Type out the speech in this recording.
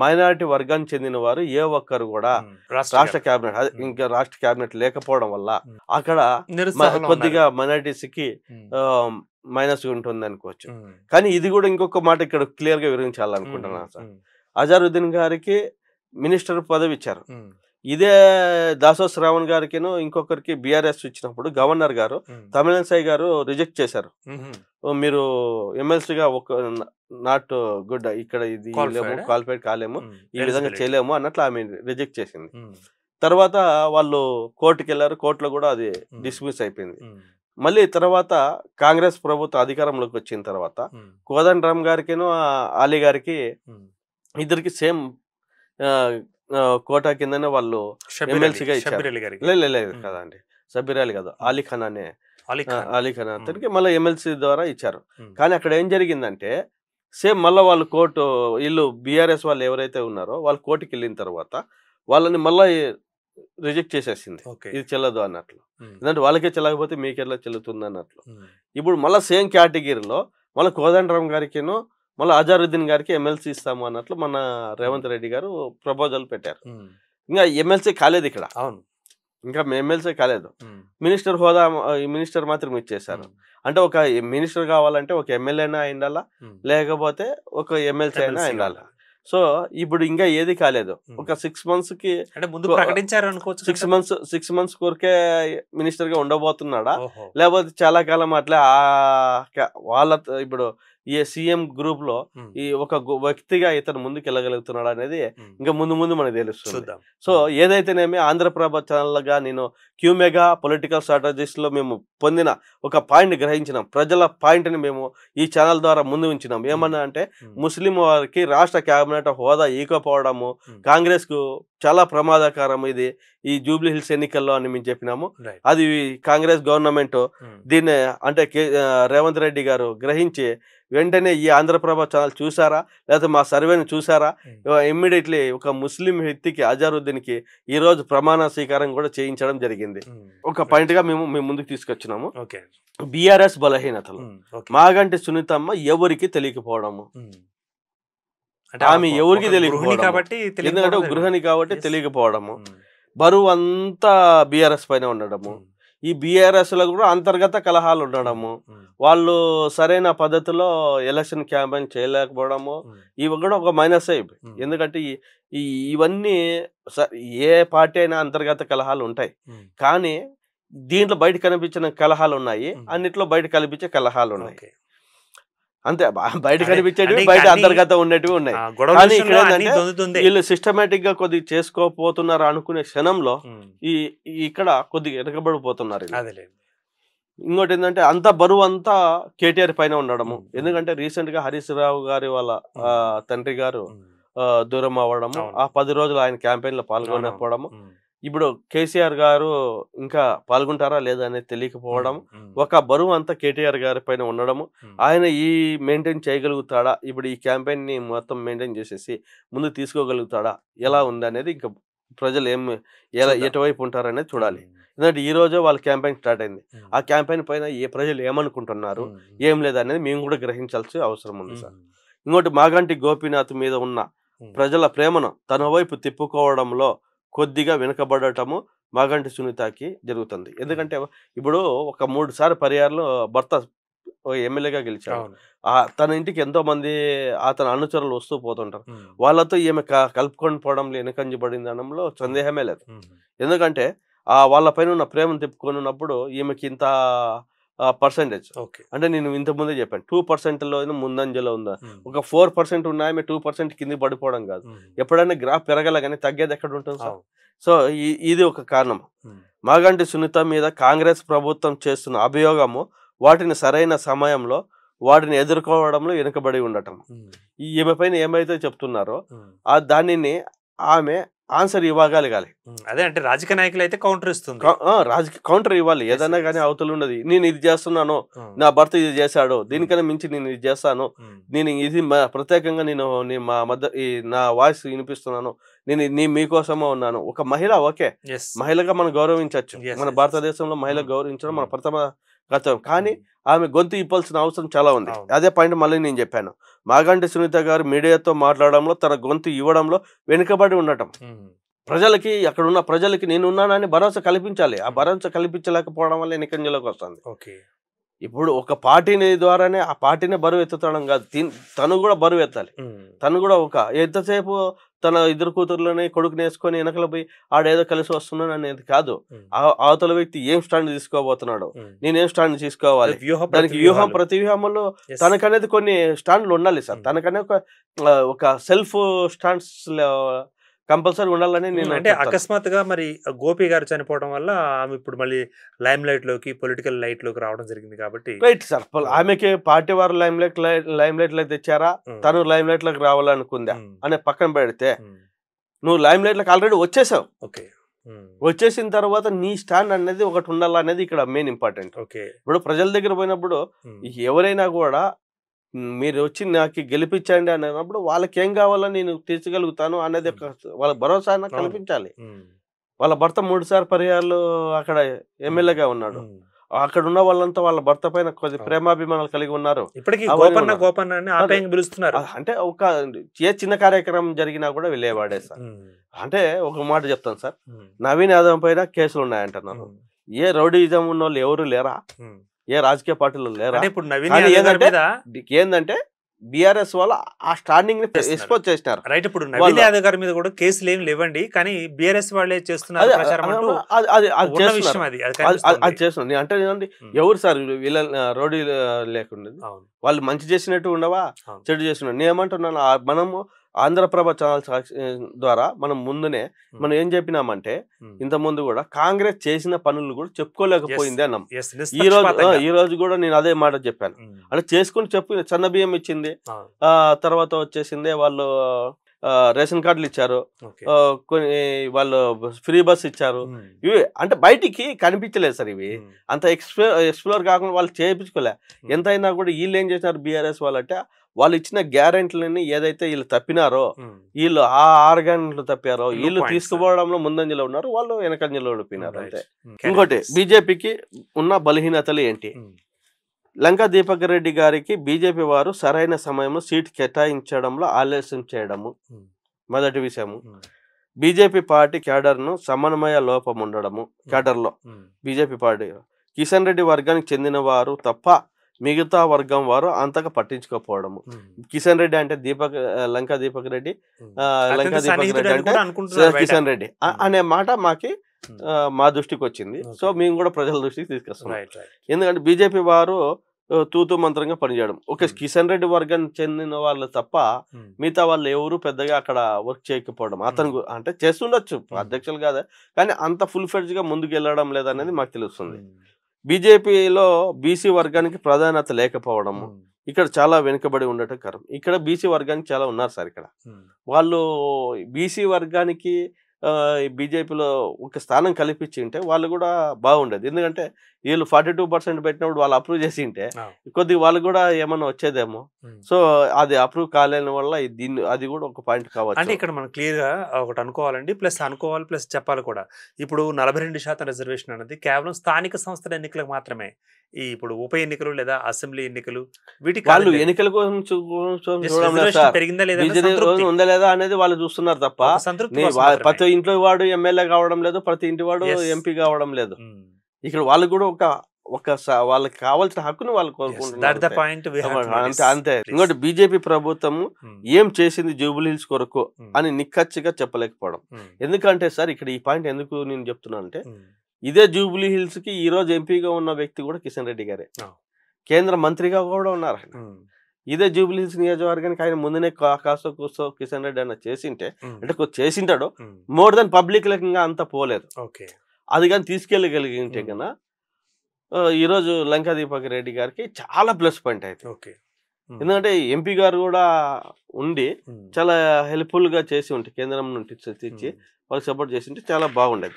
Minority వర్గానికి చెందిన వారు ఏ ఒక్కరు కూడా రాష్ట్ర క్యాబినెట్ ఇంకా రాష్ట్ర క్యాబినెట్ లేకపోవడం వల్ల అక్కడ కొద్దిగా మైనారిటీస్ కి మైనస్ ఉంటుంది అనుకోవచ్చు. కానీ ఇది కూడా ఇంకొక మాట ఇక్కడ క్లియర్ గా వివరించాలనుకుంటున్నాను సార్. అజారుద్దీన్ గారికి మినిస్టర్ పదవి ఇచ్చారు. ఇదే దాసో శ్రావణ్ గారికిను ఇంకొకరికి బీఆర్ఎస్ ఇచ్చినప్పుడు గవర్నర్ గారు తమిళసై గారు రిజెక్ట్ చేశారు. మీరు ఎమ్మెల్సీగా ఒక నాట్ గుడ్, ఇక్కడ ఇది క్వాలిఫైడ్ కాలేము, ఈ విధంగా చేయలేము అన్నట్లు ఆమె రిజెక్ట్ చేసింది. తర్వాత వాళ్ళు కోర్టుకి వెళ్ళారు. కోర్టులో కూడా అది డిస్మిస్ అయిపోయింది. మళ్ళీ తర్వాత కాంగ్రెస్ ప్రభుత్వం అధికారంలోకి వచ్చిన తర్వాత కోదండరామ్ గారికిను అలీ గారికి ఇద్దరికి సేమ్ కోటా కిందనే వాళ్ళు ఎమ్మెల్సీగా ఇచ్చారు. లేదు కదండి, సబ్బీర్ అలీ కాదు, అలీ ఖాన్ అనే అలీ ఖాన్ అతనికి మళ్ళీ ఎమ్మెల్సీ ద్వారా ఇచ్చారు. కానీ అక్కడ ఏం జరిగిందంటే సేమ్ మళ్ళీ వాళ్ళు కోర్టు వీళ్ళు బీఆర్ఎస్ వాళ్ళు ఎవరైతే ఉన్నారో వాళ్ళు కోర్టుకి వెళ్ళిన తర్వాత వాళ్ళని మళ్ళీ రిజెక్ట్ చేసేసింది, ఇది చెల్లదు అన్నట్లు. ఎందుకంటే వాళ్ళకే చెల్లకపోతే మీకెట్లా చెల్లుతుంది అన్నట్లు. ఇప్పుడు మళ్ళీ సేమ్ కేటగిరీలో మళ్ళీ కోదండరామ్ గారికిను మళ్ళీ అజారుద్దీన్ గారికి ఎమ్మెల్సీ ఇస్తాము అన్నట్లు మన రేవంత్ రెడ్డి గారు ప్రపోజల్ పెట్టారు. ఇంకా ఎమ్మెల్సీ కాలేదు ఇక్కడ, ఇంకా ఎమ్మెల్సీ కాలేదు. మినిస్టర్ హోదా మినిస్టర్ మాత్రం ఇచ్చేసారు. అంటే ఒక మినిస్టర్ కావాలంటే ఒక ఎమ్మెల్యేనా అయిండాలా, లేకపోతే ఒక ఎమ్మెల్సీ అయినా అయిండాలా. సో ఇప్పుడు ఇంకా ఏది కాలేదు. ఒక 6 months కి ప్రకటించారు అనుకోవచ్చు. 6 months కొరకే మినిస్టర్ గా ఉండబోతున్నాడా, లేకపోతే చాలా కాలం అట్లా వాళ్ళ ఇప్పుడు ఈ సీఎం గ్రూప్ లో ఈ ఒక వ్యక్తిగా ఇతను ముందుకు వెళ్ళగలుగుతున్నాడు అనేది ఇంకా ముందు ముందు మనకు తెలుస్తుంది. సో ఏదైతేనేమి ఆంధ్రప్రభ ఛానల్ గా నేను క్యూమెగా పొలిటికల్ స్ట్రాటజీస్ లో మేము పొందిన ఒక పాయింట్ గ్రహించినాం, ప్రజల పాయింట్ ని మేము ఈ ఛానల్ ద్వారా ముందు ఉంచినాం. ఏమన్నా అంటే ముస్లిం వారికి రాష్ట్ర కేబినెట్ హోదా ఈకపోవడము కాంగ్రెస్ కు చాలా ప్రమాదకరం ఇది ఈ జూబ్లీ హిల్స్ ఎన్నికల్లో అని మేము చెప్పినాము. అది కాంగ్రెస్ గవర్నమెంట్ దీన్ని అంటే రేవంత్ రెడ్డి గారు గ్రహించి వెంటనే ఈ ఆంధ్రప్రభ ఛానల్ చూసారా, లేకపోతే మా సర్వేని చూసారా, ఇమ్మీడియట్లీ ఒక ముస్లిం వ్యక్తికి అజారుద్దీన్కి ఈ రోజు ప్రమాణ స్వీకారం కూడా చేయించడం జరిగింది. ఒక పాయింట్ గా మేము ముందుకు తీసుకొచ్చినాము. బీఆర్ఎస్ బలహీనతలు, మాగంటి సునీతమ్మ ఎవరికి తెలియకపోవడము, ఆమె ఎవరికి తెలియకపోవడం, ఎందుకంటే గృహిణి కాబట్టి తెలియకపోవడము, బరువు అంతా బీఆర్ఎస్ పైన ఉండడము, ఈ బీఆర్ఎస్ లో కూడా అంతర్గత కలహాలు ఉండడము, వాళ్ళు సరైన పద్ధతిలో ఎలక్షన్ క్యాంపెయిన్ చేయలేకపోవడము, ఇవి కూడా ఒక మైనస్ అయిపోయి. ఎందుకంటే ఇవన్నీ ఏ పార్టీ అయినా అంతర్గత కలహాలు ఉంటాయి, కానీ దీంట్లో బయట కనిపించిన కలహాలు ఉన్నాయి, అన్నిట్లో బయట కనిపించే కలహాలు ఉన్నాయి. అంతే, బయట కనిపించేటివి బయట అంతర్గత ఉండేటివి ఉన్నాయి. కానీ ఇక్కడ ఏంటంటే వీళ్ళు సిస్టమేటిక్ గా కొద్దిగా చేసుకోపోతున్నారు అనుకునే క్షణంలో ఇక్కడ కొద్దిగా వెనకబడిపోతున్నారు. ఇంకోటి ఏంటంటే అంత బరువు అంతా కేటీఆర్ పైన ఉండడము. ఎందుకంటే రీసెంట్ గా హరీష్ రావు గారి వాళ్ళ తండ్రి గారు దూరం అవ్వడము, ఆ 10 రోజులు ఆయన క్యాంపెయిన్ లో పాల్గొనకపోవడము, ఇప్పుడు కేసీఆర్ గారు ఇంకా పాల్గొంటారా లేదా అనేది తెలియకపోవడం, ఒక బరువు అంతా కేటీఆర్ గారి పైన ఉండడము, ఆయన ఈ మెయింటైన్ చేయగలుగుతాడా, ఇప్పుడు ఈ క్యాంపెయిన్ ని మొత్తం మెయింటైన్ చేసేసి ముందు తీసుకోగలుగుతాడా, ఎలా ఉంది అనేది ఇంకా ప్రజలు ఎటువైపు ఉంటారనేది చూడాలి. ఎందుకంటే ఈ రోజు వాళ్ళ క్యాంపెయిన్ స్టార్ట్ అయింది, ఆ క్యాంపెయిన్ పైన ప్రజలు ఏమనుకుంటున్నారు ఏం లేదనేది మేము కూడా గ్రహించాల్సిన అవసరం ఉంది సార్. ఇంకోటి మాగంటి గోపీనాథ్ మీద ఉన్న ప్రజల ప్రేమను తన వైపు తిప్పుకోవడంలో కొద్దిగా వెనుకబడటము మాగంటి సునీతకి జరుగుతుంది. ఎందుకంటే ఇప్పుడు ఒక 3 సార్లు పర్యాలు భర్త ఎమ్మెల్యేగా గెలిచాడు, తన ఇంటికి ఎంతో మంది అతని అనుచరులు వస్తూ పోతుంటారు, వాళ్ళతో ఈమె కలుపుకొని పోవడంలో వెనుకంజబడింది అనడంలో సందేహమే లేదు. ఎందుకంటే వాళ్ళ పైన ఉన్న ప్రేమను తిప్పుకొని ఉన్నప్పుడు ఈమెకి ఇంత పర్సెంటేజ్, అంటే నేను ఇంతకుముందే చెప్పాను 2%లో ముందంజలో ఉందా, ఒక 4% ఉన్న ఆమె 2% కింద పడిపోవడం కాదు, ఎప్పుడైనా గ్రాఫ్ పెరగల కానీ తగ్గేది ఎక్కడ ఉంటుంది సార్. సో ఇది ఒక కారణం. మాగంటి సునీత మీద కాంగ్రెస్ ప్రభుత్వం చేస్తున్న అభియోగము వాటిని సరైన సమయంలో వాటిని ఎదుర్కోవడంలో వెనుకబడి ఉండటం, ఈమె పైన ఏమైతే చెప్తున్నారో దానిని ఆమె ఆన్సర్ ఇవ్వగలగాలి. అదే అంటే రాజకీయ నాయకులు అయితే కౌంటర్ ఇస్తుంది, కౌంటర్ ఇవ్వాలి. ఏదైనా కానీ అవతల ఉన్నది, నేను ఇది చేస్తున్నాను, నా భర్త ఇది చేశాడు, దీనికన్నా మించి నేను ఇది చేస్తాను, నేను ఇది ప్రత్యేకంగా నేను మా నా వాయిస్ వినిపిస్తున్నాను, నేను మీకోసమే ఉన్నాను. ఒక మహిళ ఓకే, మహిళగా మనం గౌరవించవచ్చు. మన భారతదేశంలో మహిళ గౌరవించడం మన ప్రథమ కర్తవ్యం. కానీ ఆమె గొంతు ఇప్పాల్సిన అవసరం చాలా ఉంది. అదే పాయింట్ మళ్ళీ నేను చెప్పాను. మాగంటి సునీత గారు మీడియాతో మాట్లాడడంలో తన గొంతు ఇవ్వడంలో వెనుకబడి ఉండటం, ప్రజలకి అక్కడ ఉన్న ప్రజలకి నేనున్నానని భరోసా కల్పించాలి. ఆ భరోసా కల్పించలేకపోవడం వల్ల ఎన్నికంజలోకి వస్తుంది. ఇప్పుడు ఒక పార్టీని ద్వారానే ఆ పార్టీనే బరువు ఎత్తుతడం కాదు, తను కూడా బరువు ఎత్తాలి. తను కూడా ఒక ఎంతసేపు తన ఇద్దరు కూతుర్లని కొడుకుని వేసుకొని వెనకల పోయి ఆడేదో కలిసి వస్తున్నాను అనేది కాదు. అవతల వ్యక్తి ఏం స్టాండ్ తీసుకోబోతున్నాడు, నేనేం స్టాండ్ తీసుకోవాలి, దానికి వ్యూహం ప్రతి వ్యూహంలో తనకనేది కొన్ని స్టాండ్లు ఉండాలి సార్. తనకనే ఒక సెల్ఫ్ స్టాండ్స్ కంపల్సరీ ఉండాలని నేను అంటే అకస్మాత్తుగా మరి గోపి గారు చనిపోవడం వల్ల ఆమె ఇప్పుడు మళ్ళీ లైమ్ లైట్ లోకి పొలిటికల్ లైట్ లోకి రావడం జరిగింది కాబట్టి రైట్ సార్. ఆమెకి పార్టీ వారు లైమ్ లైట్ లో తెచ్చారా, తను లైమ్ లైట్ లోకి రావాలనుకుందా అనే పక్కన పెడితే నువ్వు లైమ్ లైట్ లోకి ఆల్రెడీ వచ్చేసావు. వచ్చేసిన తర్వాత నీ స్టాండ్ అనేది ఒకటి ఉండాలనేది ఇక్కడ మెయిన్ ఇంపార్టెంట్. ఇప్పుడు ప్రజల దగ్గర పోయినప్పుడు ఎవరైనా కూడా మీరు వచ్చి నాకు గెలిపించండి అన్నప్పుడు వాళ్ళకి ఏం కావాలో నేను తీర్చగలుగుతాను అనేది వాళ్ళ భరోసా కల్పించాలి. వాళ్ళ భర్త 3 సార్లు పర్యాలు అక్కడ ఎమ్మెల్యేగా ఉన్నాడు. అక్కడ ఉన్న వాళ్ళంతా వాళ్ళ భర్త పైన కొద్ది ప్రేమాభిమానాలు కలిగి ఉన్నారు. అంటే ఒక ఏ చిన్న కార్యక్రమం జరిగినా కూడా వెళ్ళేవాడే సార్. అంటే ఒక మాట చెప్తాను సార్, నవీన్ యాదవ్ పైన కేసులు ఉన్నాయంటున్నారు. ఏ రౌడీజం ఉన్న వాళ్ళు ఎవరు లేరా, ఏ రాజకీయ పార్టీలు లేరా? ఏంటంటే బిఆర్ఎస్ వాళ్ళు ఆ స్టాండింగ్ ని ఎక్స్పోజ్ చేసినారు. రైట్. ఇప్పుడు నవీన్ యాదవ్ గారి మీద కూడా కేసులు ఏమి లేవండి, కానీ బిఆర్ఎస్ వాళ్ళే చేస్తున్నారు. అది చేస్తున్నారు అంటే ఎవరు సార్ వీళ్ళ రోడ్డు లేకుండా వాళ్ళు మంచి చేసినట్టు ఉండవా, చెడు చేసినట్టు. నేను ఏమంటున్నాను, మనము ఆంధ్రప్రభ ఛానల్ ద్వారా మనం ముందునే మనం ఏం చెప్పినామంటే ఇంత ముందు కూడా కాంగ్రెస్ చేసిన పనులు కూడా చెప్పుకోలేకపోయింది అన్నాం. ఈ రోజు కూడా నేను అదే మాట చెప్పాను. అంటే చేసుకుని చెప్పి సన్న బియ్యం ఇచ్చింది, తర్వాత వచ్చేసింది వాళ్ళు రేషన్ కార్డులు ఇచ్చారు, కొన్ని వాళ్ళు ఫ్రీ బస్ ఇచ్చారు. ఇవి అంటే బయటికి కనిపించలేదు సార్. ఇవి అంత ఎక్స్ప్లోర్ కాకుండా వాళ్ళు చేయించుకోలే. ఎంతైనా కూడా వీళ్ళు ఏం చేసినారు బిఆర్ఎస్ వాళ్ళంటే వాళ్ళు ఇచ్చిన గ్యారెంటీలని ఏదైతే వీళ్ళు తప్పినారో, వీళ్ళు ఆ 6 గంటలు తప్పారో వీళ్ళు తీసుకుపోవడంలో ముందంజలో ఉన్నారు, వాళ్ళు వెనకంజలో ఓడిపోయినారు అంతే. ఇంకోటి బీజేపీకి ఉన్న బలహీనతలు ఏంటి? లంకా దీపక్ రెడ్డి గారికి బీజేపీ వారు సరైన సమయంలో సీట్ కేటాయించడంలో ఆలస్యం చేయడము మొదటి విషయము. బీజేపీ పార్టీ క్యాడర్ను సమన్వయ లోపం ఉండడము. క్యాడర్లో బీజేపీ పార్టీ కిషన్ రెడ్డి వర్గానికి చెందిన వారు తప్ప మిగతా వర్గం వారు అంతగా పట్టించుకోకపోవడము. కిషన్ రెడ్డి అంటే లంకా దీపక్ రెడ్డి, లంకా దీపక్ రెడ్డి అంటే కిషన్ రెడ్డి అనే మాట మా దృష్టికి వచ్చింది. సో మేము కూడా ప్రజల దృష్టికి తీసుకొస్తున్నాం. ఎందుకంటే బీజేపీ వారు తూతూ మంత్రంగా పనిచేయడం. ఓకే, కిషన్ రెడ్డి వర్గానికి చెందిన వాళ్ళు తప్ప మిగతా వాళ్ళు ఎవరు పెద్దగా అక్కడ వర్క్ చేయకపోవడం. అతను అంటే చేస్తుండొచ్చు, అధ్యక్షులు కాదా, కానీ అంత ఫుల్ ఫ్లెడ్జ్ గా ముందుకు వెళ్ళడం లేదనేది మాకు తెలుస్తుంది. బీజేపీలో బీసీ వర్గానికి ప్రాధాన్యత లేకపోవడము ఇక్కడ చాలా వెనుకబడి ఉండటం కారణం. ఇక్కడ బీసీ వర్గానికి చాలా ఉన్నారు సార్. ఇక్కడ వాళ్ళు బీసీ వర్గానికి బీజేపీలో ఒక స్థానం కల్పించి ఉంటే వాళ్ళు కూడా బాగుండేది. ఎందుకంటే వీళ్ళు 42% పెట్టినప్పుడు వాళ్ళు అప్రూవ్ చేసి ఉంటే కొద్దిగా వాళ్ళు కూడా ఏమన్నా వచ్చేదేమో. సో అది అప్రూవ్ కాలేని వల్ల అది కూడా ఒక పాయింట్ కావచ్చు. అంటే ఇక్కడ మనం క్లియర్ గా ఒకటి అనుకోవాలండి, ప్లస్ చెప్పాలి కూడా. ఇప్పుడు 42% రిజర్వేషన్ అనేది కేవలం స్థానిక సంస్థల ఎన్నికలకు మాత్రమే. ఇప్పుడు ఉప ఎన్నికలు లేదా అసెంబ్లీ ఎన్నికలు వీటికి వాళ్ళు ఎన్నికల కోసం ఉందా లేదా అనేది వాళ్ళు చూస్తున్నారు తప్ప ప్రతి ఇంట్లో వాడు ఎమ్మెల్యే కావడం లేదు, ప్రతి ఇంటి వాడు ఎంపీ కావడం లేదు. ఇక్కడ వాళ్ళు కూడా వాళ్ళకి కావాల్సిన హక్కును వాళ్ళు కోరుకుంటున్నారు అంతే. ఇంకోటి బీజేపీ ప్రభుత్వం ఏం చేసింది జూబ్లీ హిల్స్ కొరకు అని నిక్కచ్చిగా చెప్పలేకపోవడం. ఎందుకంటే సార్ ఇక్కడ ఈ పాయింట్ ఎందుకు నేను చెప్తున్నా అంటే, ఇదే జూబ్లీ హిల్స్ కి ఈ రోజు ఎంపీగా ఉన్న వ్యక్తి కూడా కిషన్ రెడ్డి గారే, కేంద్ర మంత్రిగా కూడా ఉన్నారు. ఇదే జూబ్లీ హిల్స్ నియోజకవర్గానికి ఆయన ముందునే కాస్త కూస్తో కిషన్ రెడ్డి అన్న చేసింటే, అంటే చేసింటాడు, మోర్ దెన్ పబ్లిక్ లెక్క అంత పోలేదు. అది కానీ తీసుకెళ్ళగలిగింటే కన్నా ఈరోజు లంకా దీపక్ రెడ్డి గారికి చాలా ప్లస్ పాయింట్ అయితే. ఎందుకంటే ఎంపీ గారు కూడా ఉండి చాలా హెల్ప్ఫుల్ గా చేసి ఉంటే, కేంద్రం నుండి తెచ్చి వాళ్ళకి సపోర్ట్ చేసి ఉంటే చాలా బాగుండేది.